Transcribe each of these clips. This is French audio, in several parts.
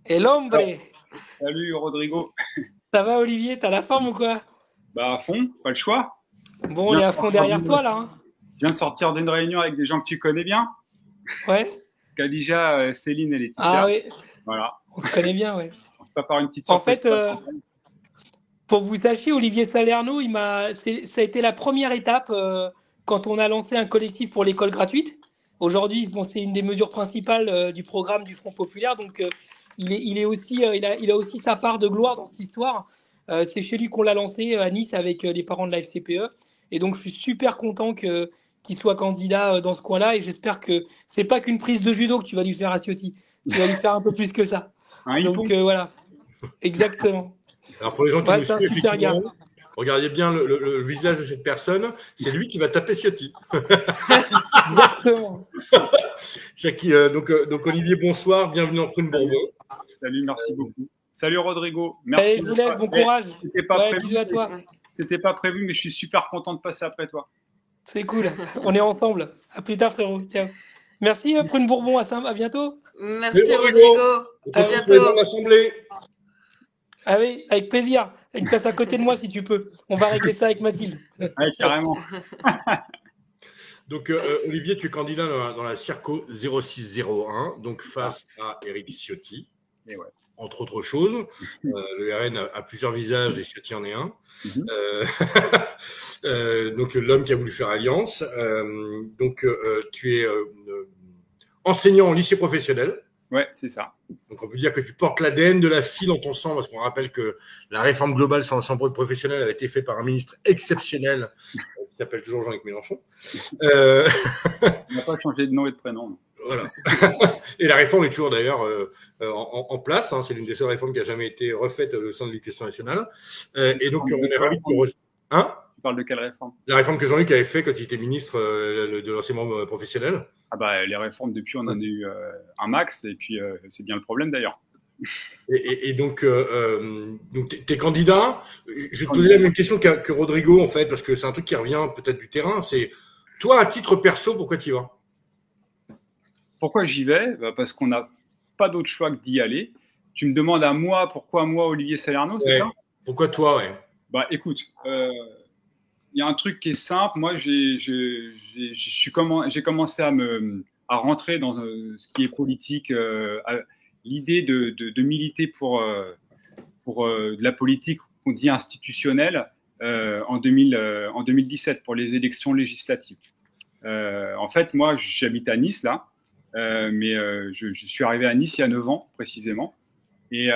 Et l'ombre, Salut Rodrigo. ça va Olivier, t'as la forme ou quoi? Bah à fond, pas le choix. Bon, Je on viens est de à fond sortir derrière d'une toi là, hein. je viens de sortir d'une réunion avec des gens que tu connais bien. Ouais? Khadija, Céline et Ah Laetitia. oui, Voilà. on se connaît bien, ouais. On se prépare une petite En surprise fait, pour la campagne. pour vous sachiez, Olivier Salerno, ça a été la première étape quand on a lancé un collectif pour l'école gratuite. Aujourd'hui, bon, c'est une des mesures principales du programme du Front Populaire, donc il est aussi, il a aussi sa part de gloire dans cette histoire. C'est chez lui qu'on l'a lancé à Nice avec les parents de la FCPE, et donc je suis super content qu'il soit candidat dans ce coin-là, et j'espère que c'est pas qu'une prise de judo que tu vas lui faire à Ciotti, tu vas lui faire un peu plus que ça. Un Donc hippon. voilà, exactement. Alors pour les gens qui Ouais, nous c'est un suivent, super gars. effectivement, regardez bien le visage de cette personne. C'est lui qui va taper Ciotti. Exactement. Donc Olivier, bonsoir, bienvenue en Prune Salut, Bourbon. salut, merci beaucoup. Salut Rodrigo. Allez, Merci. je vous laisse, bon Eh, courage. C'était pas Ouais, prévu, bisous à mais toi. c'était pas prévu, mais je suis super content de passer après toi. C'est cool. On est ensemble. À plus tard, frérot. Ciao. Merci, Prune Bourbon. À bientôt. Mais Merci Rodrigo, Rodrigo. on À continue sur les bancs bientôt. de l'Assemblée. Ah oui, avec plaisir. Une place à côté de moi si tu peux. On va régler ça avec Mathilde. Ouais, carrément. Donc Olivier, tu es candidat dans la Circo 0601, donc face à Éric Ciotti. Et ouais. Entre autres choses. Le RN a plusieurs visages et Ciotti en est un. Donc l'homme qui a voulu faire alliance. Tu es enseignant au lycée professionnel. Ouais, c'est ça. Donc on peut dire que tu portes l'ADN de la FI dans ton sang, parce qu'on rappelle que la réforme globale sur l'ensemble professionnel a été faite par un ministre exceptionnel qui s'appelle toujours Jean-Luc Mélenchon. On n'a pas changé de nom et de prénom. Voilà. Et la réforme est toujours d'ailleurs en place. Hein. C'est l'une des seules réformes qui a jamais été refaite au sein de l'éducation nationale. Et donc on est ravis de te rejoindre. Hein ? Tu parles de quelle réforme? La réforme que Jean-Luc avait fait quand il était ministre de l'enseignement professionnel. Ah bah les réformes depuis on en a eu un max et puis c'est bien le problème d'ailleurs. Et donc t'es candidat. Je vais te poser la même question que Rodrigo en fait parce que c'est un truc qui revient peut-être du terrain. C'est toi à titre perso pourquoi tu y vas? Pourquoi j'y vais? Bah parce qu'on n'a pas d'autre choix que d'y aller. Tu me demandes à moi pourquoi moi Olivier Salerno, c'est ça? Pourquoi toi ouais. Bah écoute, y a un truc qui est simple. Moi, j'ai commencé à rentrer dans ce qui est politique, l'idée de militer pour de la politique qu'on dit institutionnelle en 2017 pour les élections législatives. En fait, moi, j'habite à Nice là, mais je suis arrivé à Nice il y a 9 ans précisément, et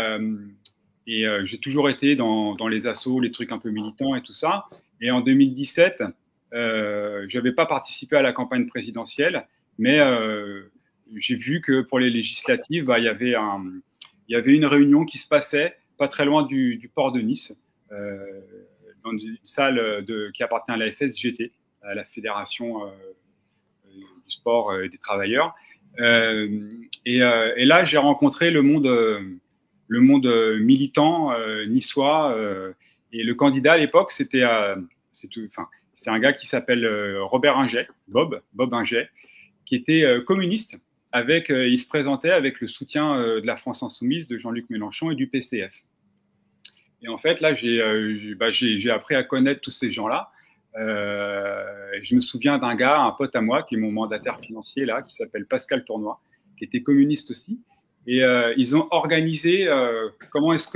j'ai toujours été dans les assos, les trucs un peu militants et tout ça. Et en 2017, je n'avais pas participé à la campagne présidentielle, mais j'ai vu que pour les législatives, bah, il y avait une réunion qui se passait pas très loin du port de Nice, dans une salle qui appartient à la FSGT, à la Fédération du sport et des travailleurs. Et là, j'ai rencontré le monde militant niçois. Et le candidat à l'époque, c'est un gars qui s'appelle Robert Inget, Bob Inget, qui était communiste. Il se présentait avec le soutien de la France Insoumise, de Jean-Luc Mélenchon et du PCF. Et en fait, là, j'ai appris à connaître tous ces gens-là. Je me souviens d'un gars, un pote à moi, qui est mon mandataire financier là, qui s'appelle Pascal Tournoy, qui était communiste aussi. Et ils ont organisé comment est-ce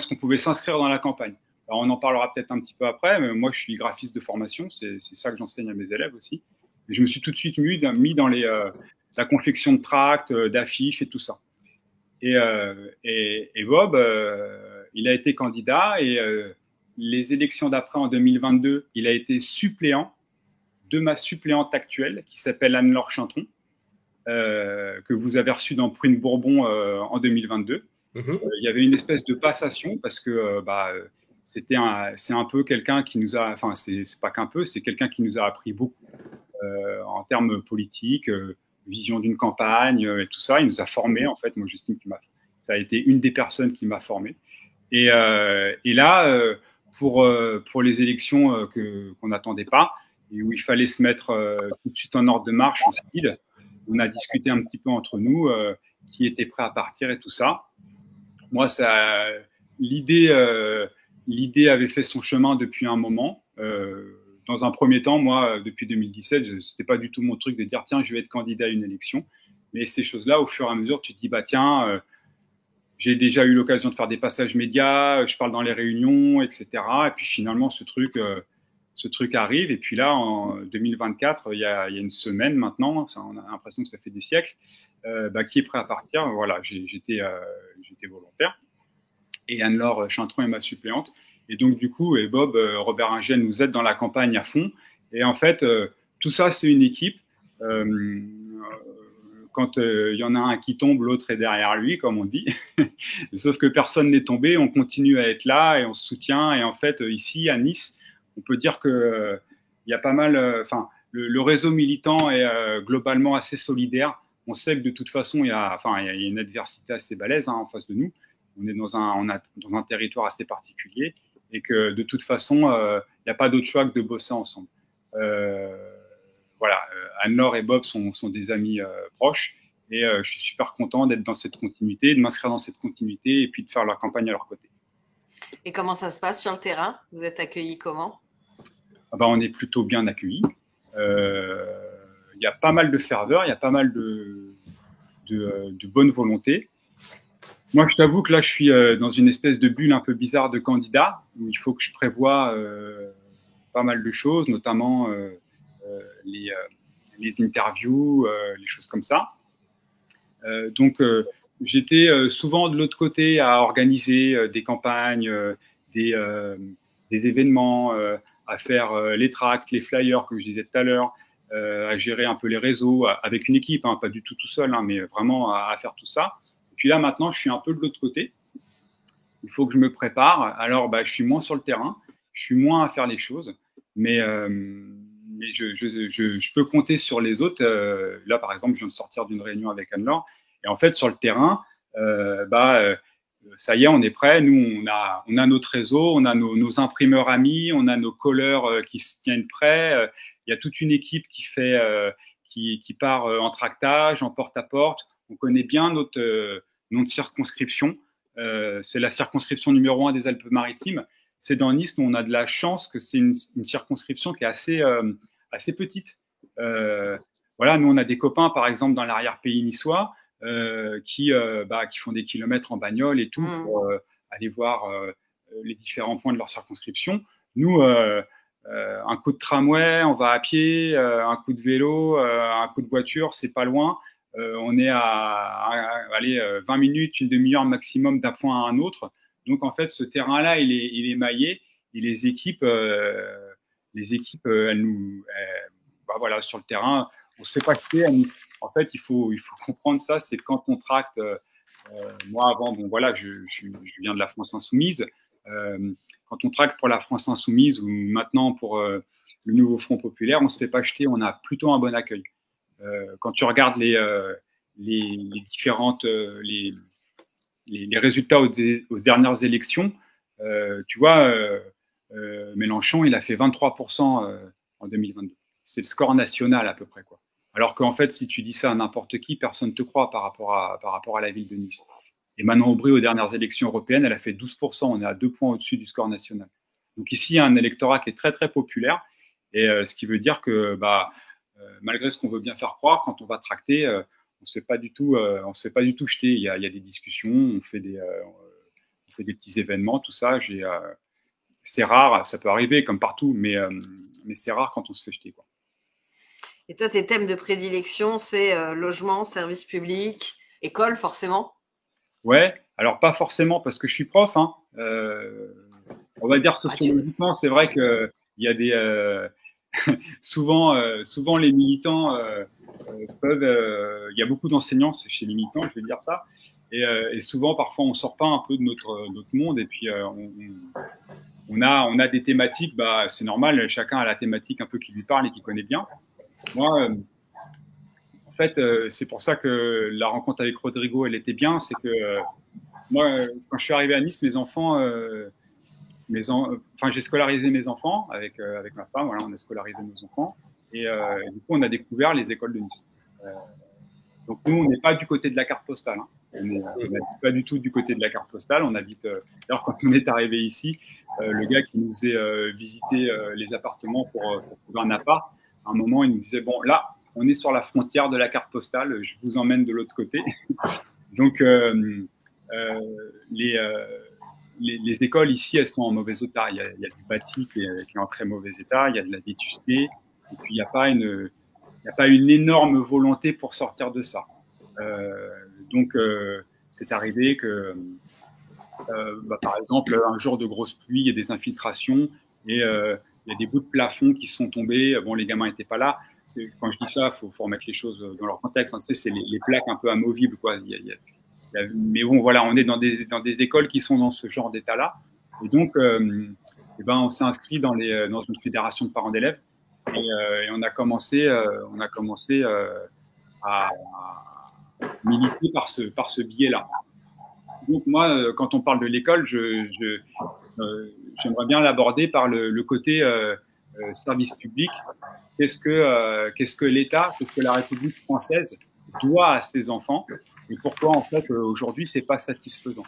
qu'on pouvait s'inscrire dans la campagne. Alors on en parlera peut-être un petit peu après, mais moi je suis graphiste de formation, c'est ça que j'enseigne à mes élèves aussi. Et je me suis tout de suite mis dans la confection de tracts, d'affiches et tout ça. Et Bob, il a été candidat et les élections d'après en 2022, il a été suppléant de ma suppléante actuelle qui s'appelle Anne-Laure Chantron. Que vous avez reçu dans Prune Bourbon en 2022. Il y avait une espèce de passation parce que c'est un peu quelqu'un qui nous a, enfin c'est pas qu'un peu, c'est quelqu'un qui nous a appris beaucoup en termes politiques, vision d'une campagne et tout ça. Il nous a formés en fait. Moi, j'estime que ça a été une des personnes qui m'a formé. Et là, pour les élections qu'on n'attendait pas et où il fallait se mettre tout de suite en ordre de marche en speed. On a discuté un petit peu entre nous qui étaient prêts à partir et tout ça. Moi, l'idée avait fait son chemin depuis un moment. Dans un premier temps, moi, depuis 2017, c'était pas du tout mon truc de dire tiens, je vais être candidat à une élection. Mais ces choses-là, au fur et à mesure, tu te dis bah tiens, j'ai déjà eu l'occasion de faire des passages médias, je parle dans les réunions, etc. Et puis finalement, ce truc arrive. Et puis là, en 2024, il y a une semaine maintenant, on a l'impression que ça fait des siècles, qui est prêt à partir. Voilà, j'étais volontaire. Et Anne-Laure Chintron est ma suppléante. Et donc, du coup, Bob, Robert Inger nous aide dans la campagne à fond. Et en fait, tout ça, c'est une équipe. Quand il y en a un qui tombe, l'autre est derrière lui, comme on dit. Sauf que personne n'est tombé, on continue à être là et on se soutient. Et en fait, ici, à Nice, on peut dire que il y a pas mal. Le réseau militant est globalement assez solidaire. On sait que de toute façon, il y a une adversité assez balèze en face de nous. On est dans un territoire assez particulier et que de toute façon, il n'y a pas d'autre choix que de bosser ensemble. Voilà, Anne-Laure et Bob sont des amis proches et je suis super content d'être dans cette continuité, de m'inscrire dans cette continuité et puis de faire leur campagne à leur côté. Et comment ça se passe sur le terrain? Vous êtes accueillis comment? On est plutôt bien accueillis. Il y a pas mal de ferveur, il y a pas mal de bonne volonté. Moi, je t'avoue que là, je suis dans une espèce de bulle un peu bizarre de candidat où il faut que je prévoie pas mal de choses, notamment les interviews, les choses comme ça. Donc, j'étais souvent de l'autre côté à organiser des campagnes, des événements, à faire les tracts, les flyers, comme je disais tout à l'heure, à gérer un peu les réseaux avec une équipe, pas du tout seul, mais vraiment à faire tout ça. Et puis là, maintenant, je suis un peu de l'autre côté. Il faut que je me prépare. Alors, je suis moins sur le terrain, je suis moins à faire les choses, mais je peux compter sur les autres. Là, par exemple, je viens de sortir d'une réunion avec Anne-Laure. Et en fait, sur le terrain, ça y est, on est prêt. Nous, on a notre réseau, on a nos imprimeurs amis, on a nos colleurs qui se tiennent prêts. Il y a toute une équipe qui part en tractage, en porte-à-porte. On connaît bien notre circonscription. C'est la circonscription numéro 1 des Alpes-Maritimes. C'est dans Nice, nous, on a de la chance que c'est une circonscription qui est assez petite. Voilà, nous, on a des copains, par exemple, dans l'arrière-pays niçois, qui font des kilomètres en bagnole et tout pour aller voir les différents points de leur circonscription. Nous, un coup de tramway, on va à pied, un coup de vélo, un coup de voiture, c'est pas loin. On est à 20 minutes, une demi-heure maximum d'un point à un autre. Donc, en fait, ce terrain-là, il est maillé et les équipes, elles nous, voilà, sur le terrain, on se fait pas quitter à Nice. En fait, il faut comprendre ça. C'est quand on tracte, moi avant, je viens de la France Insoumise. Quand on tracte pour la France Insoumise ou maintenant pour le nouveau Front Populaire, on se fait pas jeter. On a plutôt un bon accueil. Quand tu regardes les différentes les résultats aux dernières élections, tu vois, Mélenchon, il a fait 23% en 2022. C'est le score national à peu près, quoi. Alors qu'en fait, si tu dis ça à n'importe qui, personne ne te croit par rapport à la ville de Nice. Et Manon Aubry, aux dernières élections européennes, elle a fait 12%. On est à 2 points au-dessus du score national. Donc ici, il y a un électorat qui est très, très populaire. Et ce qui veut dire que, malgré ce qu'on veut bien faire croire, quand on va tracter, on se fait pas du tout jeter. Il y a des discussions, on fait des petits événements, tout ça. C'est rare, ça peut arriver comme partout, mais c'est rare quand on se fait jeter, quoi. Et toi, tes thèmes de prédilection, c'est logement, service public, école, forcément? Ouais, alors pas forcément parce que je suis prof. On va dire sociologiquement, c'est vrai que il y a des souvent les militants il y a beaucoup d'enseignants chez les militants, je vais dire ça, et souvent parfois on sort pas un peu de notre monde et puis on a des thématiques, c'est normal, chacun a la thématique un peu qui lui parle et qui connaît bien. Moi, en fait, c'est pour ça que la rencontre avec Rodrigo, elle était bien. C'est que moi, quand je suis arrivé à Nice, j'ai scolarisé mes enfants avec ma femme. Voilà, on a scolarisé nos enfants et du coup, on a découvert les écoles de Nice. Donc nous, on n'est pas du côté de la carte postale. Hein. On n'habite pas du tout du côté de la carte postale. On habite. D'ailleurs, quand on est arrivé ici, le gars qui nous faisait visiter les appartements pour trouver un appart, à un moment, il nous disait bon, là, on est sur la frontière de la carte postale. Je vous emmène de l'autre côté. Donc les écoles ici, elles sont en mauvais état. Il y a du bâti qui est en très mauvais état. Il y a de la vétusté. Et puis il n'y a pas une énorme volonté pour sortir de ça. Donc, c'est arrivé que, par exemple, un jour de grosse pluie, il y a des infiltrations et il y a des bouts de plafond qui sont tombés. Bon, les gamins n'étaient pas là. Quand je dis ça, faut remettre les choses dans leur contexte. Hein. C'est les plaques un peu amovibles, quoi. Mais bon, voilà, on est dans des écoles qui sont dans ce genre d'état-là. Et donc, on s'est inscrit dans une fédération de parents d'élèves. Et on a commencé à militer par ce biais-là. Donc moi, quand on parle de l'école, j'aimerais bien l'aborder par le côté service public. Qu'est-ce que l'État, qu'est-ce que la République française doit à ses enfants et pourquoi en fait aujourd'hui c'est pas satisfaisant.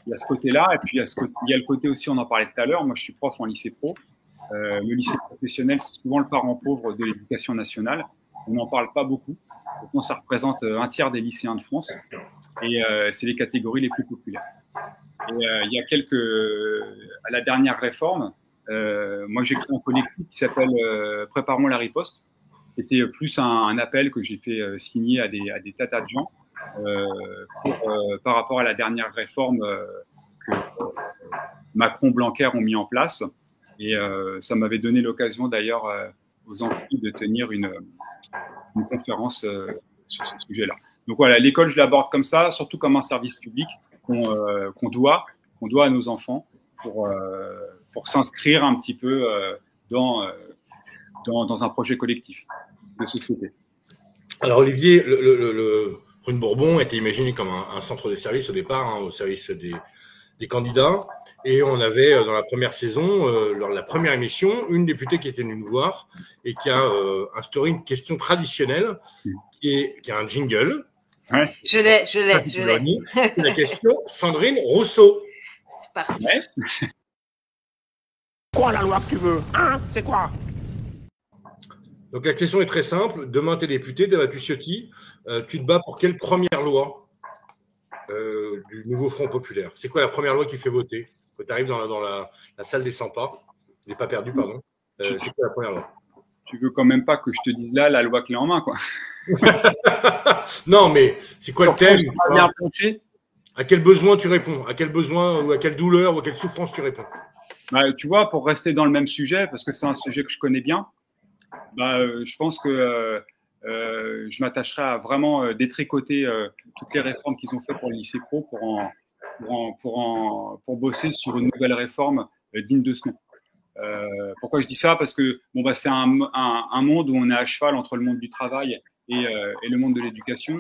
Il y a ce côté-là et puis il y a le côté aussi, on en parlait tout à l'heure. Moi, je suis prof en lycée pro. Le lycée professionnel, c'est souvent le parent pauvre de l'éducation nationale. On n'en parle pas beaucoup. Pourtant, ça représente un tiers des lycéens de France et c'est les catégories les plus populaires. Et il y a à la dernière réforme, moi j'ai créé un collectif qui s'appelle Préparons la riposte. C'était plus un appel que j'ai fait signer à des tas de gens par rapport à la dernière réforme que Macron-Blanquer ont mis en place. Et ça m'avait donné l'occasion d'ailleurs aux amphis de tenir une conférence sur ce sujet-là. Donc voilà, l'école, je l'aborde comme ça, surtout comme un service public qu'on doit à nos enfants pour s'inscrire un petit peu dans un projet collectif de société. Alors Olivier, le Prune Bourbon était imaginé comme un centre de service au départ, hein, au service des candidats. Et on avait, dans la première saison, lors de la première émission, une députée qui était venue nous voir et qui a instauré une question traditionnelle qui a un jingle. Ouais. Je l'ai. C'est la question Sandrine Rousseau. C'est parti. Ouais. Quoi la loi que tu veux, hein? C'est quoi? Donc la question est très simple. Demain, t'es député, t'es battu Ciotti. Tu te bats pour quelle première loi du nouveau Front populaire? C'est quoi la première loi qui fait voter? Quand tu arrives dans la salle des 100 pas, des pas perdus, pardon. C'est quoi la première loi? Tu veux quand même pas que je te dise là la loi clé en main, quoi. Non, mais c'est quoi le thème? À quel besoin tu réponds? À quel besoin ou à quelle douleur ou à quelle souffrance tu réponds? Bah, tu vois, pour rester dans le même sujet, parce que c'est un sujet que je connais bien, je pense que je m'attacherai à vraiment détricoter toutes les réformes qu'ils ont fait pour le lycée pro pour bosser sur une nouvelle réforme digne de ce nom. Pourquoi je dis ça? Parce que c'est un monde où on est à cheval entre le monde du travail et le monde de l'éducation.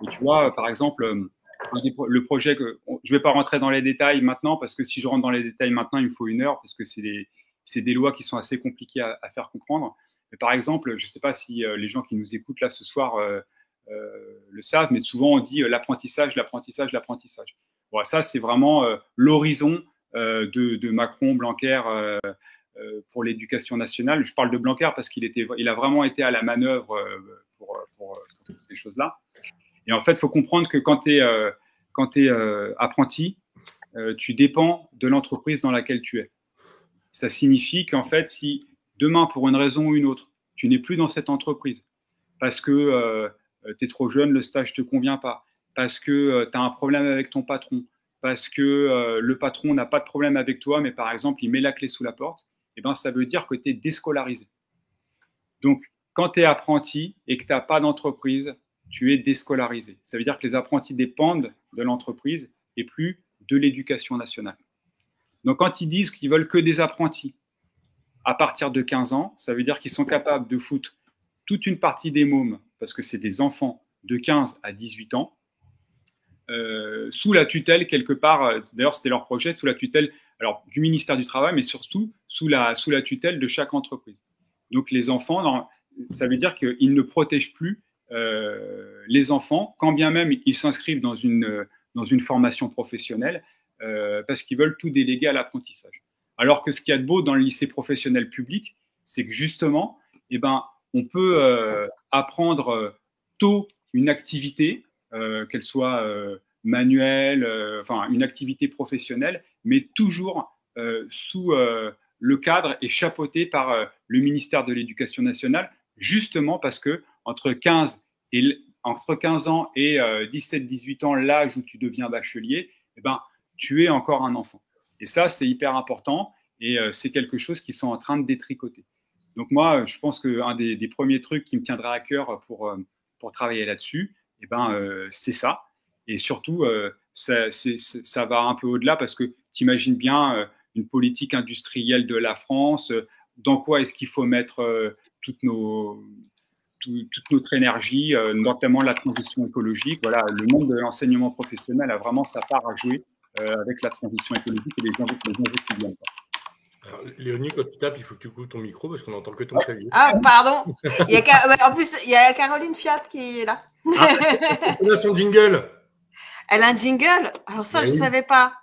Et tu vois, par exemple, le projet je vais pas rentrer dans les détails maintenant parce que si je rentre dans les détails maintenant, il me faut 1 heure parce que c'est des lois qui sont assez compliquées à faire comprendre. Mais par exemple, je sais pas si les gens qui nous écoutent là ce soir le savent, mais souvent on dit l'apprentissage. Bon, ça, c'est vraiment l'horizon de Macron, Blanquer pour l'éducation nationale. Je parle de Blanquer parce il a vraiment été à la manœuvre pour ces choses-là. Et en fait, il faut comprendre que quand tu es apprenti, tu dépends de l'entreprise dans laquelle tu es. Ça signifie qu'en fait, si demain, pour une raison ou une autre, tu n'es plus dans cette entreprise parce que tu es trop jeune, le stage ne te convient pas, parce que tu as un problème avec ton patron, parce que le patron n'a pas de problème avec toi, mais par exemple, il met la clé sous la porte, ça veut dire que tu es déscolarisé. Donc, quand tu es apprenti et que tu n'as pas d'entreprise, tu es déscolarisé. Ça veut dire que les apprentis dépendent de l'entreprise et plus de l'éducation nationale. Donc, quand ils disent qu'ils veulent que des apprentis à partir de 15 ans, ça veut dire qu'ils sont capables de foutre toute une partie des mômes, parce que c'est des enfants de 15 à 18 ans, sous la tutelle quelque part, d'ailleurs c'était leur projet, sous la tutelle du ministère du Travail, mais surtout sous la tutelle de chaque entreprise. Donc les enfants, ça veut dire qu'ils ne protègent plus les enfants, quand bien même ils s'inscrivent dans une formation professionnelle, parce qu'ils veulent tout déléguer à l'apprentissage. Alors que ce qu'il y a de beau dans le lycée professionnel public, c'est que justement, on peut apprendre tôt une activité, qu'elle soit manuelle, une activité professionnelle, mais toujours sous le cadre et chapeauté par le ministère de l'Éducation nationale, justement parce que entre 15 ans et 17-18 ans, l'âge où tu deviens bachelier, tu es encore un enfant. Et ça, c'est hyper important et c'est quelque chose qu'ils sont en train de détricoter. Donc moi, je pense qu'un des premiers trucs qui me tiendra à cœur pour travailler là-dessus, c'est ça. Et surtout, ça va un peu au-delà parce que tu imagines bien une politique industrielle de la France, dans quoi est-ce qu'il faut mettre toute notre énergie, notamment la transition écologique. Voilà, le monde de l'enseignement professionnel a vraiment sa part à jouer avec la transition écologique et les enjeux qui viennent. Alors, Léonie, quand tu tapes, il faut que tu coupes ton micro parce qu'on n'entend que ton clavier. Ah, pardon. En plus, il y a Caroline Fiat qui est là. Elle a son jingle. Elle a un jingle? Alors ça, je ne savais pas.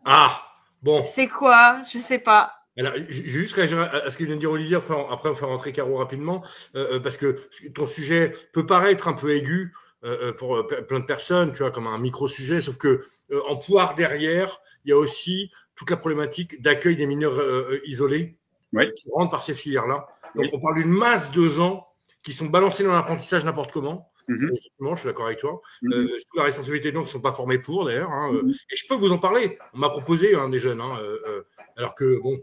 Ah, bon. C'est quoi? Je ne sais pas. Alors, je vais juste réagir à ce que vient de dire Olivier, après on va faire rentrer Caro rapidement, parce que ton sujet peut paraître un peu aigu pour plein de personnes, tu vois, comme un micro-sujet, sauf que en poire derrière, il y a aussi toute la problématique d'accueil des mineurs isolés qui rentrent par ces filières-là. Donc, on parle d'une masse de gens qui sont balancés dans l'apprentissage n'importe comment. Effectivement, je suis d'accord avec toi. Sous la responsabilité de gens qui ne sont pas formés pour, d'ailleurs. Et je peux vous en parler. On m'a proposé des jeunes, alors que, bon,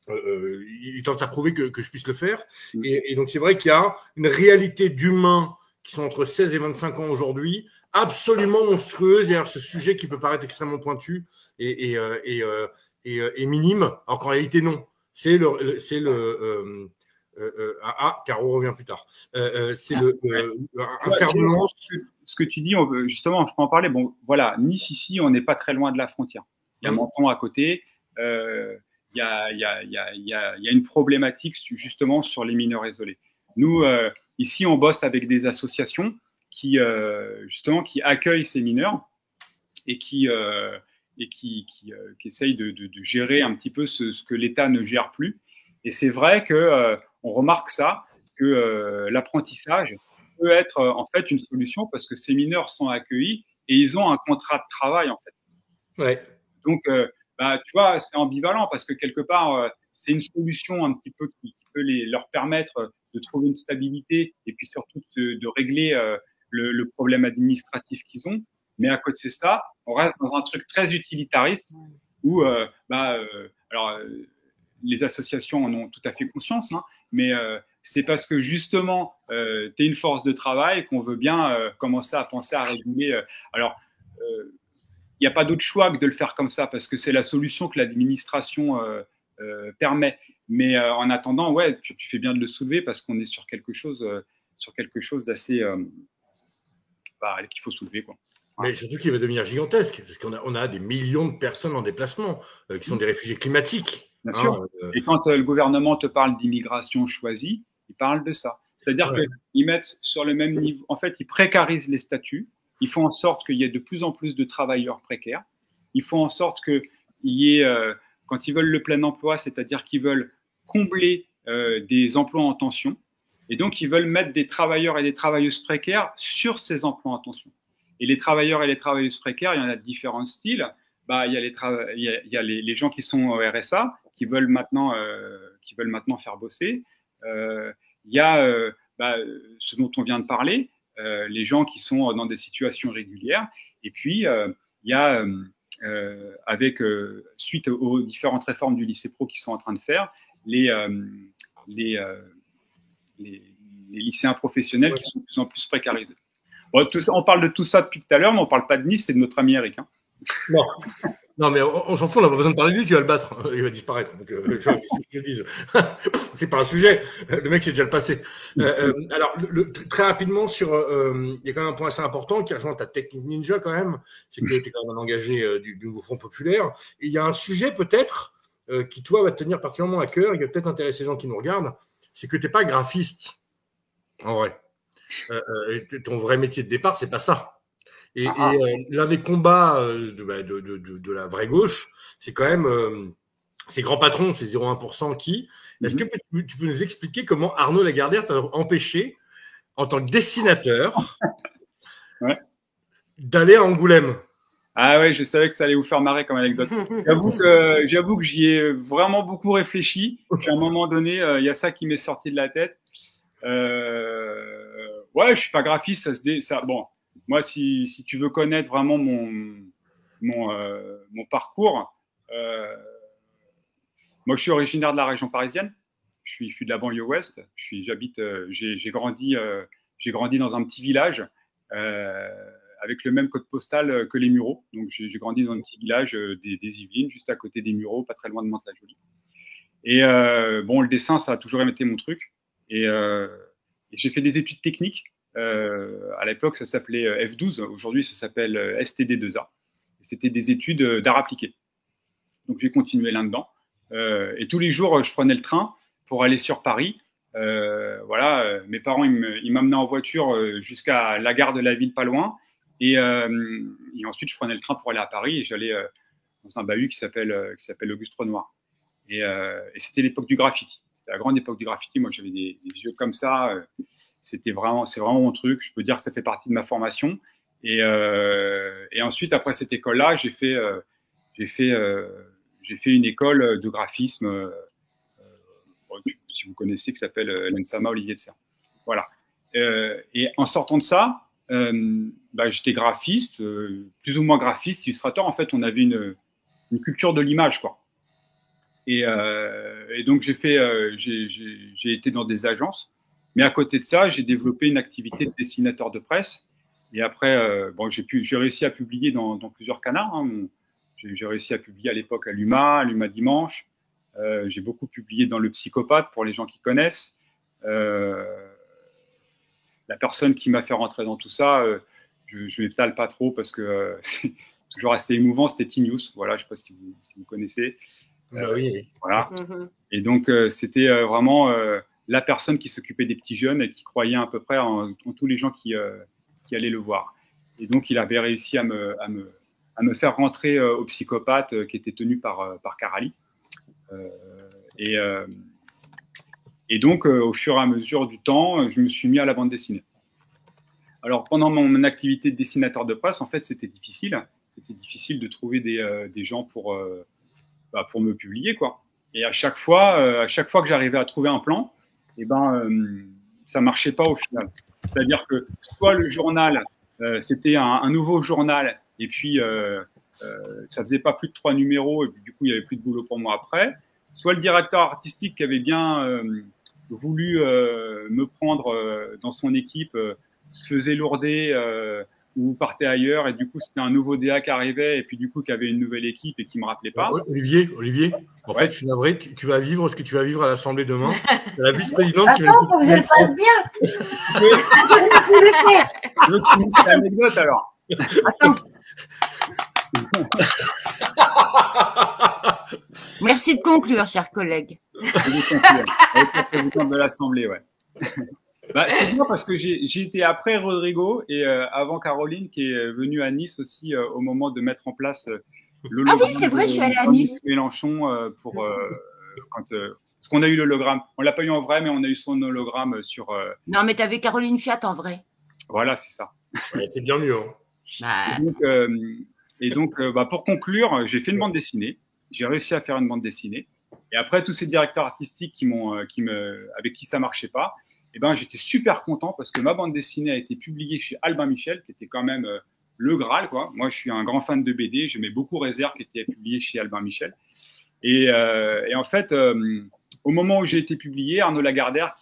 il tente à prouver que je puisse le faire. Et donc, c'est vrai qu'il y a une réalité d'humains qui sont entre 16 et 25 ans aujourd'hui, absolument monstrueuse derrière ce sujet qui peut paraître extrêmement pointu et minime, alors qu'en réalité, non. C'est Caro revient plus tard. C'est un fer de lance. Ce que tu dis, justement, je peux en parler. Bon, voilà, Nice, ici, on n'est pas très loin de la frontière. Il y a Menton à côté. Il y a une problématique justement sur les mineurs isolés. Nous, ici, on bosse avec des associations qui accueillent ces mineurs et qui essayent de gérer un petit peu ce que l'État ne gère plus. Et c'est vrai que on remarque ça, que l'apprentissage peut être en fait une solution parce que ces mineurs sont accueillis et ils ont un contrat de travail en fait. Ouais. Donc tu vois, c'est ambivalent parce que quelque part c'est une solution un petit peu qui peut leur permettre de trouver une stabilité et puis surtout de régler le problème administratif qu'ils ont. Mais à côté de ça, on reste dans un truc très utilitariste où les associations en ont tout à fait conscience, mais c'est parce que justement tu es une force de travail qu'on veut bien commencer à penser à réguler. Il n'y a pas d'autre choix que de le faire comme ça parce que c'est la solution que l'administration permet. Mais en attendant, tu fais bien de le soulever parce qu'on est sur quelque chose d'assez qu'il faut soulever, quoi. Mais surtout qu'il va devenir gigantesque parce qu'on a des millions de personnes en déplacement qui sont des réfugiés climatiques. Bien sûr. Et quand le gouvernement te parle d'immigration choisie, il parle de ça. C'est-à-dire qu'ils mettent sur le même niveau. En fait, ils précarisent les statuts. Ils font en sorte qu'il y ait de plus en plus de travailleurs précaires. Ils font en sorte qu'il y ait, quand ils veulent le plein emploi, c'est-à-dire qu'ils veulent combler des emplois en tension. Et donc, ils veulent mettre des travailleurs et des travailleuses précaires sur ces emplois en tension. Et les travailleurs et les travailleuses précaires, il y en a de différents styles. Il y a les gens qui sont au RSA, qui veulent maintenant faire bosser. Il y a ce dont on vient de parler, les gens qui sont dans des situations régulières. Et puis, il y a, suite aux différentes réformes du lycée pro qui sont en train de faire, les lycéens professionnels qui sont de plus en plus précarisés. Bon, on parle de tout ça depuis tout à l'heure, mais on ne parle pas de Nice, c'est de notre ami Eric. Non, mais on s'en fout, on n'a pas besoin de parler de lui, tu vas le battre, il va disparaître. Donc, je dis, c'est pas un sujet, le mec c'est déjà le passé. Alors, très rapidement sur, il y a quand même un point assez important qui rejoint ta technique ninja quand même, c'est que tu es quand même un engagé du nouveau Front populaire. Et il y a un sujet peut-être qui toi va te tenir particulièrement à cœur, il va peut-être intéresser les gens qui nous regardent, c'est que tu n'es pas graphiste, en vrai. ton vrai métier de départ, c'est pas ça. Et l'un des combats de la vraie gauche, c'est quand même ces grands patrons, ces 0,1% qui. Est-ce que tu peux nous expliquer comment Arnaud Lagardère t'a empêché, en tant que dessinateur, d'aller à Angoulême? Ah ouais, je savais que ça allait vous faire marrer comme anecdote. J'avoue que j'y ai vraiment beaucoup réfléchi. Puis à un moment donné, il y a ça qui m'est sorti de la tête. Ouais, je suis pas graphiste, bon. Moi, si tu veux connaître vraiment mon parcours, moi, je suis originaire de la région parisienne. Je suis de la banlieue ouest. J'ai grandi dans un petit village avec le même code postal que les Mureaux. Donc, j'ai grandi dans un petit village des Yvelines, juste à côté des Mureaux, pas très loin de Mantes-la-Jolie. Et bon, le dessin, ça a toujours été mon truc. Et j'ai fait des études techniques. À l'époque, ça s'appelait F12. Aujourd'hui, ça s'appelle STD2A. C'était des études d'art appliqué. Donc, j'ai continué là-dedans. Et tous les jours, je prenais le train pour aller sur Paris. Voilà, mes parents, ils m'amenaient en voiture jusqu'à la gare de la ville, pas loin. Et ensuite, je prenais le train pour aller à Paris et j'allais dans un bahut qui s'appelle Auguste Renoir. Et c'était l'époque du graffiti. C'était la grande époque du graffiti. Moi, j'avais des yeux comme ça. C'est vraiment mon truc. Je peux dire que ça fait partie de ma formation. Et ensuite, après cette école-là, j'ai fait une école de graphisme, si vous connaissez, qui s'appelle l'ENSAMA Olivier de Serres. Voilà. Et en sortant de ça, j'étais graphiste, plus ou moins graphiste, illustrateur. En fait, on avait une culture de l'image, quoi. Et donc j'ai été dans des agences, mais à côté de ça, j'ai développé une activité de dessinateur de presse. Et après, j'ai réussi à publier dans plusieurs canards. Hein. J'ai réussi à publier à l'époque à l'UMA Dimanche. J'ai beaucoup publié dans Le Psychopathe pour les gens qui connaissent. La personne qui m'a fait rentrer dans tout ça, je n'étale pas trop parce que c'est toujours assez émouvant. C'était Tinius. Voilà, je ne sais pas si vous connaissez. Oui. Voilà. Et donc, c'était vraiment la personne qui s'occupait des petits jeunes et qui croyait à peu près en tous les gens qui allaient le voir. Et donc, il avait réussi à me faire rentrer au Psychopathe qui était tenu par Carali. Et donc, au fur et à mesure du temps, je me suis mis à la bande dessinée. Alors, pendant mon activité de dessinateur de presse, en fait, c'était difficile. C'était difficile de trouver des gens pour me publier, quoi. Et à chaque fois que j'arrivais à trouver un plan, ça marchait pas au final. C'est-à-dire que soit le journal, c'était un nouveau journal, et puis ça faisait pas plus de 3 numéros, et puis du coup il y avait plus de boulot pour moi après. Soit le directeur artistique qui avait bien voulu me prendre dans son équipe, se faisait lourder ou partait ailleurs, et du coup c'était un nouveau DA qui arrivait, et puis du coup qui avait une nouvelle équipe et qui me rappelait pas. Olivier, en fait, je suis navré, tu vas vivre ce que tu vas vivre à l'Assemblée demain. C'est la vice-présidente qui va Attends, faut que je le fasse bien. C'est l'anecdote alors. Attends. Merci de conclure, chers collègues. Avec la présidente de l'Assemblée, ouais. C'est bien parce que j'ai été après Rodrigo et avant Caroline qui est venue à Nice aussi au moment de mettre en place l'hologramme. Ah oui, c'est vrai, je suis allée à Nice. Mélenchon parce qu'on a eu l'hologramme. On l'a pas eu en vrai, mais on a eu son hologramme sur. Non, mais t'avais Caroline Fiat en vrai. Voilà, c'est ça. Ouais, c'est bien mieux. Hein. Et donc, pour conclure, j'ai fait une bande dessinée. J'ai réussi à faire une bande dessinée. Et après, tous ces directeurs artistiques avec qui ça marchait pas, j'étais super content parce que ma bande dessinée a été publiée chez Albin Michel, qui était quand même le Graal, quoi. Moi, je suis un grand fan de BD. J'aimais beaucoup Réserve, qui était publié chez Albin Michel. Et en fait, au moment où j'ai été publié, Arnaud Lagardère,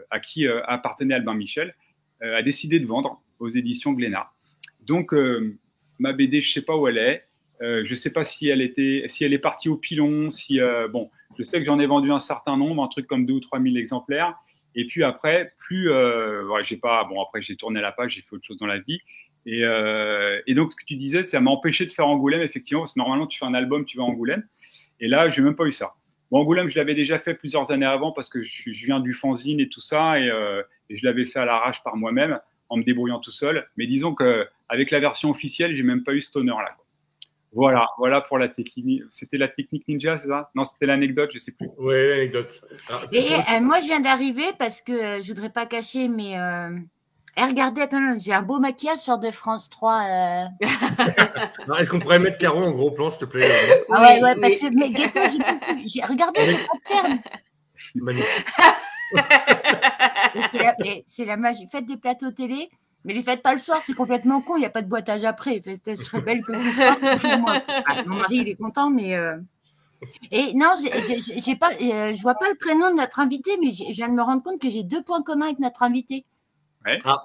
à qui appartenait Albin Michel, a décidé de vendre aux éditions Glénat. Donc, ma BD, je sais pas où elle est. Je sais pas si elle est partie au pilon, je sais que j'en ai vendu un certain nombre, un truc comme 2 ou 3 000 exemplaires. Et puis après, après j'ai tourné la page, j'ai fait autre chose dans la vie. Et donc, ce que tu disais, ça m'a empêché de faire Angoulême, effectivement, parce que normalement, tu fais un album, tu vas à Angoulême. Et là, j'ai même pas eu ça. Bon, Angoulême, je l'avais déjà fait plusieurs années avant parce que je viens du fanzine et tout ça, et je l'avais fait à l'arrache par moi-même, en me débrouillant tout seul. Mais disons qu'avec la version officielle, j'ai même pas eu cet honneur-là. Voilà pour la technique. C'était la technique ninja, c'est ça? Non, c'était l'anecdote, je sais plus. Ouais, l'anecdote. Et moi, je viens d'arriver parce que je voudrais pas cacher, mais regardez, attends, j'ai un beau maquillage sur de France 3. Est-ce qu'on pourrait mettre Caro en gros plan, s'il te plaît? Ah ouais, parce que, mais Gaëtan, regardez, j'ai pas de cerne. Magnifique. Et c'est la magie. Faites des plateaux télé, mais les faites pas le soir, c'est complètement con. Il n'y a pas de boitage après. Je serais belle que ce soir. Moi. Ah, mon mari, il est content, mais. Et non, j'ai pas, je vois pas le prénom de notre invité, mais je viens de me rendre compte que j'ai 2 points communs avec notre invité. Ouais. Ah.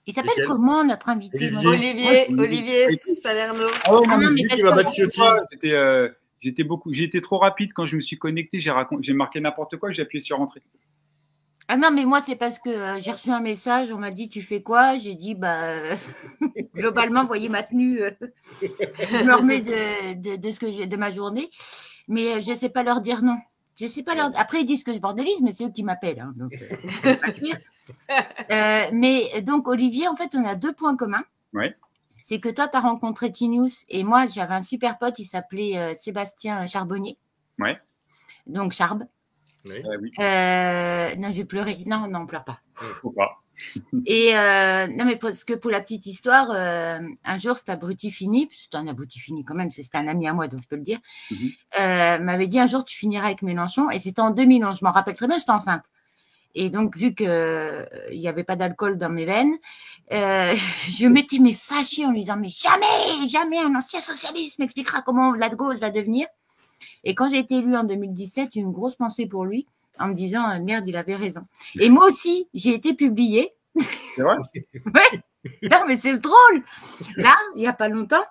Il s'appelle comment notre invité? Olivier Salerno. Ah ouais, Ah non, mais qui parce va que- battre Ciotti. J'ai été trop rapide quand je me suis connecté, j'ai marqué n'importe quoi, j'ai appuyé sur entrée. Ah non, mais moi, c'est parce que j'ai reçu un message, on m'a dit, tu fais quoi? J'ai dit, globalement, voyez ma tenue, je me remets de ce que de ma journée, mais je sais pas leur dire non. Je sais pas leur. Après, ils disent que je bordélise, mais c'est eux qui m'appellent, hein, donc je vais pas dire. Mais donc, Olivier, en fait, on a 2 points communs. Ouais. C'est que toi, tu as rencontré Tinius, et moi, j'avais un super pote, il s'appelait Sébastien Charbonnier. Ouais. Donc, Charb. Oui. Oui, Non, je vais pleurer. Non, pleure pas. faut pas. Et non, mais parce que pour la petite histoire, un jour, c'était abruti fini, c'était un abruti fini quand même, c'était un ami à moi, donc je peux le dire, m'avait dit un jour, tu finiras avec Mélenchon, et c'était en 2011, je m'en rappelle très bien, j'étais enceinte. Et donc, vu que il n'y avait pas d'alcool dans mes veines, je m'étais fâchée en lui disant, mais jamais un ancien socialiste m'expliquera comment la gauche va devenir. Et quand j'ai été élue en 2017, j'ai eu une grosse pensée pour lui, en me disant, merde, il avait raison. Et moi aussi, j'ai été publiée. C'est vrai? Ouais. Non, mais c'est drôle. Là, il n'y a pas longtemps.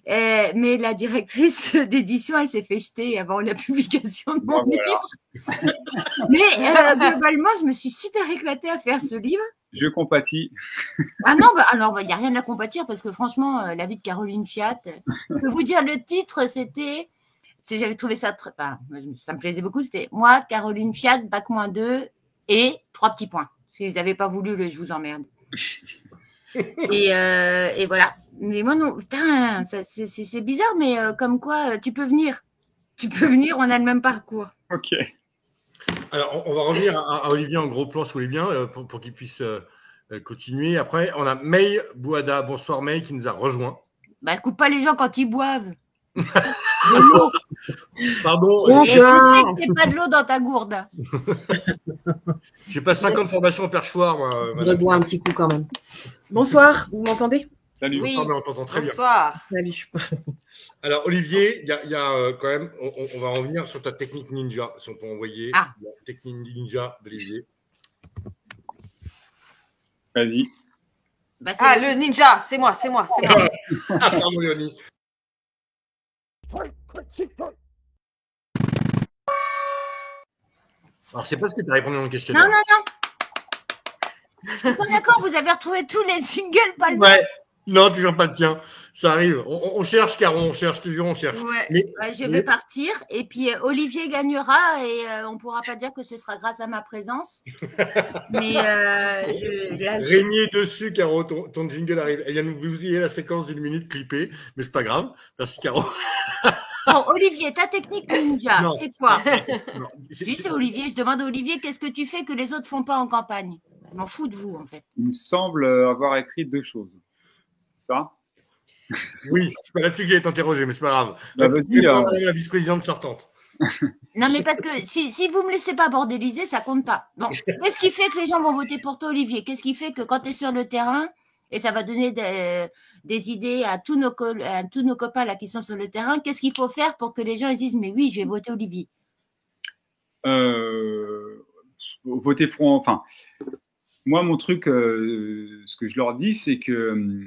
Mais la directrice d'édition, elle s'est fait jeter avant la publication de mon livre. Mais globalement, je me suis super éclatée à faire ce livre. Je compatis. Ah non, alors, il n'y a rien à compatir parce que franchement, la vie de Caroline Fiat, je peux vous dire, le titre, c'était... J'avais trouvé ça très... Enfin, ça me plaisait beaucoup. C'était moi, Caroline Fiat, bac-2 et 3 petits points. S'ils n'avaient pas voulu, je vous emmerde. Et voilà. Mais moi, non, putain, c'est bizarre, mais comme quoi, tu peux venir. Tu peux venir, on a le même parcours. Ok. Alors, on va revenir à Olivier en gros plan, si vous voulez bien, pour qu'il puisse continuer. Après, on a May Bouada. Bonsoir, May, qui nous a rejoint. Coupe pas les gens quand ils boivent. Pardon. Bonsoir. C'est pas de l'eau dans ta gourde. J'ai pas 50 formations au perchoir, moi. Je voudrais boire un petit coup quand même. Bonsoir, vous m'entendez? Salut. Oui. Bonsoir, mais on t'entend très bien. Bonsoir. Salut. Alors, Olivier, il y a quand même, on va revenir sur ta technique ninja, si on peut envoyer Ah. la technique ninja d'Olivier. Vas-y. Le ninja, c'est moi. Ah, pardon, Léonie. Alors, c'est pas ce que tu as répondu dans le questionnaire. Non. Je suis pas d'accord, vous avez retrouvé tous les singles, pas le Ouais. Non, toujours pas le tien. Ça arrive. On cherche, Caro, on cherche. Ouais. Mais, je vais partir et puis Olivier gagnera et on pourra pas dire que ce sera grâce à ma présence. Mais Régnier dessus, Caro, ton jingle arrive. Il y a nous bousiller la séquence d'une minute clippée, mais c'est pas grave. Merci, Caro. Bon, Olivier, ta technique ninja, Non. c'est quoi? Non, Si, c'est Olivier. Je demande à Olivier qu'est-ce que tu fais que les autres font pas en campagne. Je m'en fous de vous, en fait. Il me semble avoir écrit 2 choses. Ça? Oui, c'est pas là-dessus que j'ai été interrogé, mais c'est pas grave. Vas-y. La vice-présidente sortante. Non, mais parce que si vous me laissez pas bordéliser, ça compte pas. Bon, qu'est-ce qui fait que les gens vont voter pour toi, Olivier? Qu'est-ce qui fait que quand tu es sur le terrain, et ça va donner des idées à tous nos copains là qui sont sur le terrain, qu'est-ce qu'il faut faire pour que les gens ils disent mais oui, je vais voter Olivier? Voter front. Enfin, moi, mon truc, ce que je leur dis, c'est que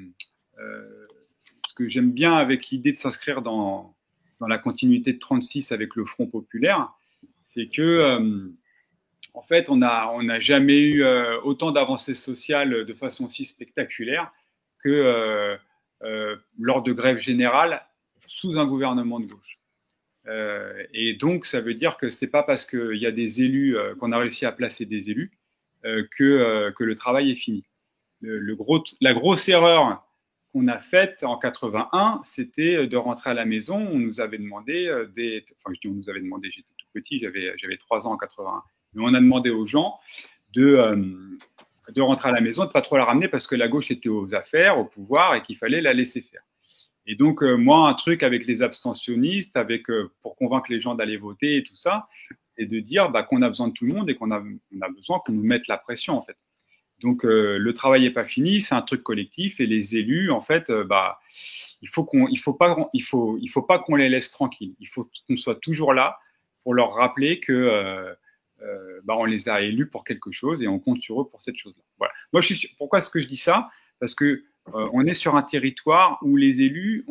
ce que j'aime bien avec l'idée de s'inscrire dans la continuité de 36 avec le Front populaire, c'est que en fait, on n'a jamais eu autant d'avancées sociales de façon aussi spectaculaire que lors de grèves générales sous un gouvernement de gauche. Et donc, ça veut dire que c'est pas parce qu'il y a des élus, qu'on a réussi à placer des élus, que le travail est fini. La grosse erreur qu'on a faite en 81, c'était de rentrer à la maison. On nous avait demandé, enfin, je dis on nous avait demandé, j'étais tout petit, j'avais 3 ans en 81, mais on a demandé aux gens de rentrer à la maison, de pas trop la ramener parce que la gauche était aux affaires, au pouvoir et qu'il fallait la laisser faire. Et donc, moi, un truc avec les abstentionnistes, pour convaincre les gens d'aller voter et tout ça, c'est de dire qu'on a besoin de tout le monde et qu'on a besoin qu'on nous mette la pression, en fait. Donc, le travail n'est pas fini, c'est un truc collectif et les élus, en fait, il faut pas qu'on les laisse tranquilles. Il faut qu'on soit toujours là pour leur rappeler que on les a élus pour quelque chose et on compte sur eux pour cette chose-là. Voilà. Moi, pourquoi est-ce que je dis ça? Parce que on est sur un territoire où les élus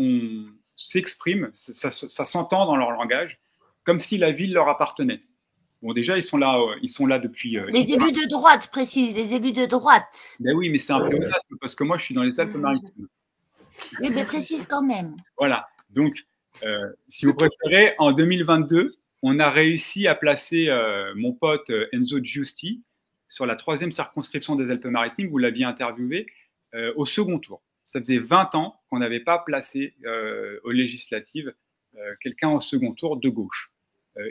s'expriment, ça s'entend dans leur langage, comme si la ville leur appartenait. Bon, déjà, ils sont là depuis. Les élus de droite, précise, les élus de droite. Ben oui, mais c'est un pléonasme parce que moi, je suis dans les Alpes-Maritimes. Oui, mais précise quand même. Voilà. Donc, si vous préférez, en 2022, on a réussi à placer mon pote Enzo Giusti sur la 3e circonscription des Alpes-Maritimes. Vous l'aviez interviewé au second tour. Ça faisait 20 ans qu'on n'avait pas placé aux législatives quelqu'un au second tour de gauche.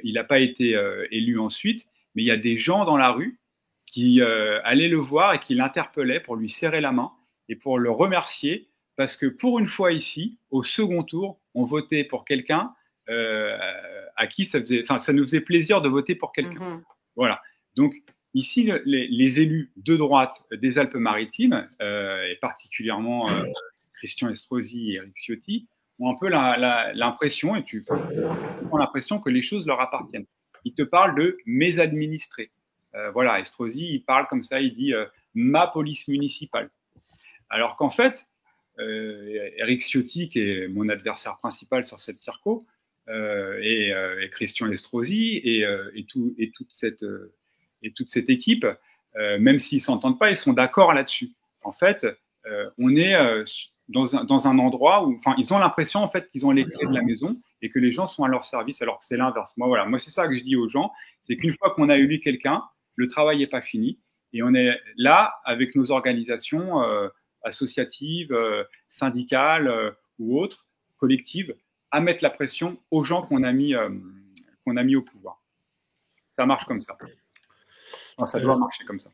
Il n'a pas été élu ensuite, mais il y a des gens dans la rue qui allaient le voir et qui l'interpellaient pour lui serrer la main et pour le remercier parce que pour une fois ici, au second tour, on votait pour quelqu'un à qui ça nous faisait plaisir de voter pour quelqu'un. Mmh. Voilà. Donc ici, les élus de droite des Alpes-Maritimes, et particulièrement Christian Estrosi et Éric Ciotti, ont un peu l'impression, et tu prends l'impression que les choses leur appartiennent. Ils te parlent de mes administrés. Voilà, Estrosi, il parle comme ça, il dit ma police municipale. Alors qu'en fait, Éric Ciotti, qui est mon adversaire principal sur cette circo, et Christian Estrosi et toute cette équipe, même s'ils s'entendent pas, ils sont d'accord là-dessus. En fait, on est dans un endroit où, enfin, ils ont l'impression en fait qu'ils ont les clés de la maison et que les gens sont à leur service, alors que c'est l'inverse. Moi, c'est ça que je dis aux gens, c'est qu'une fois qu'on a élu quelqu'un, le travail n'est pas fini et on est là avec nos organisations associatives, syndicales ou autres, collectives, à mettre la pression aux gens qu'on a mis au pouvoir. Ça marche comme ça. Enfin, ça doit marcher comme ça.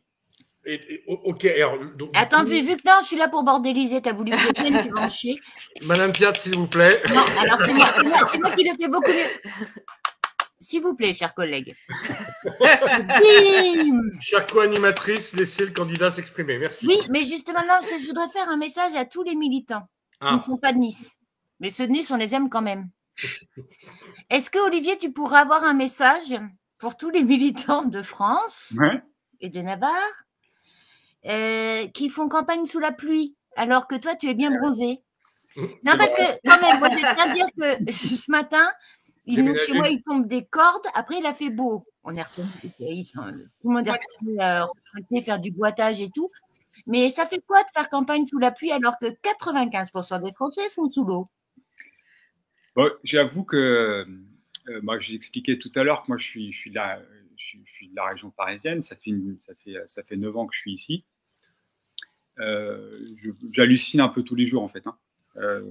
Ok, alors. Attends, vu que non, je suis là pour bordéliser, t'as voulu que je tu vas en chier. Madame Piat, s'il vous plaît. Non, alors c'est moi qui le fais beaucoup mieux. S'il vous plaît, chers collègues. Chère co-animatrice, laissez le candidat s'exprimer. Merci. Oui, mais justement, non, je voudrais faire un message à tous les militants qui ne sont pas de Nice. Mais ceux de Nice, on les aime quand même. Est-ce que, Olivier, tu pourrais avoir un message pour tous les militants de France et de Navarre qui font campagne sous la pluie, alors que toi, tu es bien bronzé? Non, parce que, quand même, moi, je tiens à dire que ce matin, chez moi, il tombe des cordes. Après, il a fait beau. On est retourné, tout le monde est retourné faire du boitage et tout. Mais ça fait quoi de faire campagne sous la pluie alors que 95% des Français sont sous l'eau? Bon, j'avoue que moi, j'ai expliqué tout à l'heure que moi, je suis de la région parisienne. Ça fait 9 ans que je suis ici. J'hallucine un peu tous les jours, en fait. Je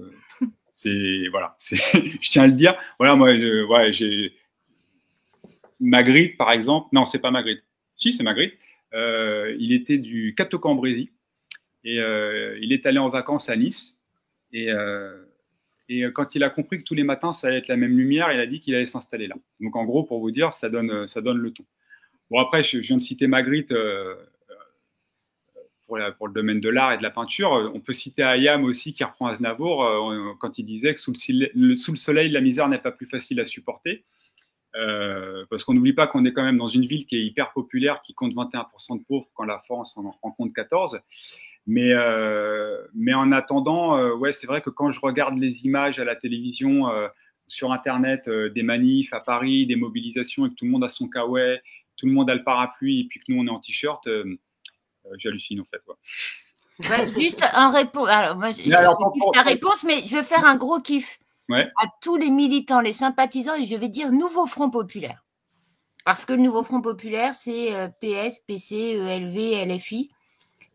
tiens à le dire. Voilà, moi, j'ai Magritte, par exemple. Non, c'est pas Magritte. Si, c'est Magritte. Il était du Cateau-Cambrésis et il est allé en vacances à Nice et quand il a compris que tous les matins ça allait être la même lumière, il a dit qu'il allait s'installer là. Donc en gros, pour vous dire, ça donne le ton. Bon, après, je viens de citer Magritte pour le domaine de l'art et de la peinture. On peut citer Hayam aussi qui reprend Aznavour quand il disait que sous le soleil, la misère n'est pas plus facile à supporter. Parce qu'on n'oublie pas qu'on est quand même dans une ville qui est hyper populaire, qui compte 21% de pauvres quand la France en compte 14. Mais en attendant, c'est vrai que quand je regarde les images à la télévision, sur Internet, des manifs à Paris, des mobilisations et que tout le monde a son kawaii, tout le monde a le parapluie et puis que nous on est en t-shirt, j'hallucine en fait. Ouais, juste un réponse. Alors moi, la réponse, mais je veux faire un gros kiff. Ouais. à tous les militants, les sympathisants, et je vais dire Nouveau Front Populaire. Parce que le Nouveau Front Populaire, c'est PS, PC, ELV, LFI.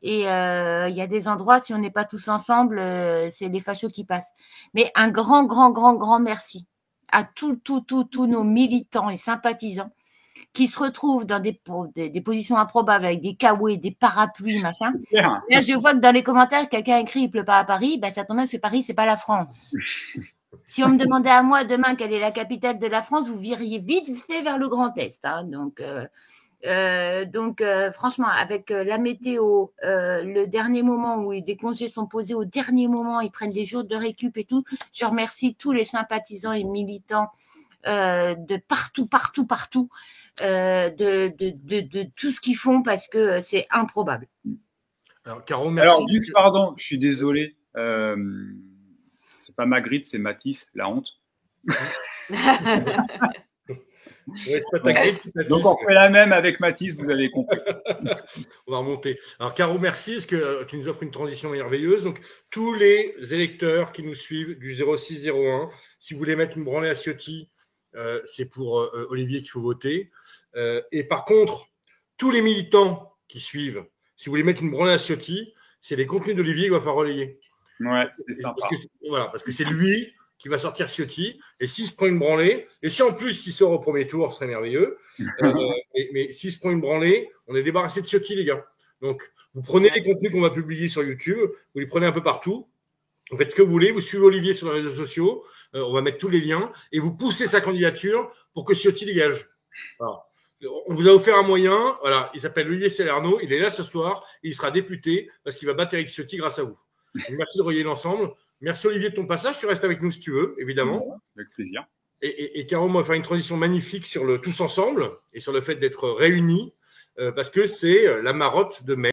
Et il y a des endroits, si on n'est pas tous ensemble, c'est les fachos qui passent. Mais un grand merci à tous nos militants et sympathisants qui se retrouvent dans des positions improbables avec des kawaii, des parapluies, machin. Là, je vois que dans les commentaires, quelqu'un écrit « il pleut pas à Paris », ben ça tombe bien, parce que Paris, c'est pas la France. Si on me demandait à moi demain quelle est la capitale de la France, vous viriez vite fait vers le Grand Est. Hein. Donc, franchement, avec la météo, le dernier moment où des congés sont posés au dernier moment, ils prennent des jours de récup et tout, je remercie tous les sympathisants et militants de partout, de tout ce qu'ils font parce que c'est improbable. Alors, Caro, merci. Alors, juste, pardon, je suis désolé. C'est pas Magritte, c'est Mathis, la honte. Ouais, c'est pas ta grille, c'est Donc, on fait la même avec Mathis, vous avez compris. On va remonter. Alors, Caro, merci, parce que tu nous offres une transition merveilleuse. Donc, tous les électeurs qui nous suivent du 0601, si vous voulez mettre une branlée à Ciotti, c'est pour Olivier qu'il faut voter. Et par contre, tous les militants qui suivent, si vous voulez mettre une branlée à Ciotti, c'est les contenus d'Olivier qu'il va faire relayer. Ouais, c'est sympa. Parce que c'est lui qui va sortir Ciotti, et s'il se prend une branlée, et si en plus il sort au premier tour, ce serait merveilleux, mais s'il se prend une branlée, on est débarrassé de Ciotti, les gars. Donc, vous prenez les contenus qu'on va publier sur YouTube, vous les prenez un peu partout, vous faites ce que vous voulez, vous suivez Olivier sur les réseaux sociaux, on va mettre tous les liens, et vous poussez sa candidature pour que Ciotti dégage. Voilà. On vous a offert un moyen, voilà, il s'appelle Olivier Salerno, il est là ce soir, et il sera député, parce qu'il va battre Éric Ciotti grâce à vous. Donc, merci de relayer l'ensemble. Merci Olivier de ton passage. Tu restes avec nous si tu veux, évidemment. Avec plaisir. Et Caro, on va faire une transition magnifique sur le tous ensemble et sur le fait d'être réunis parce que c'est la marotte de mai.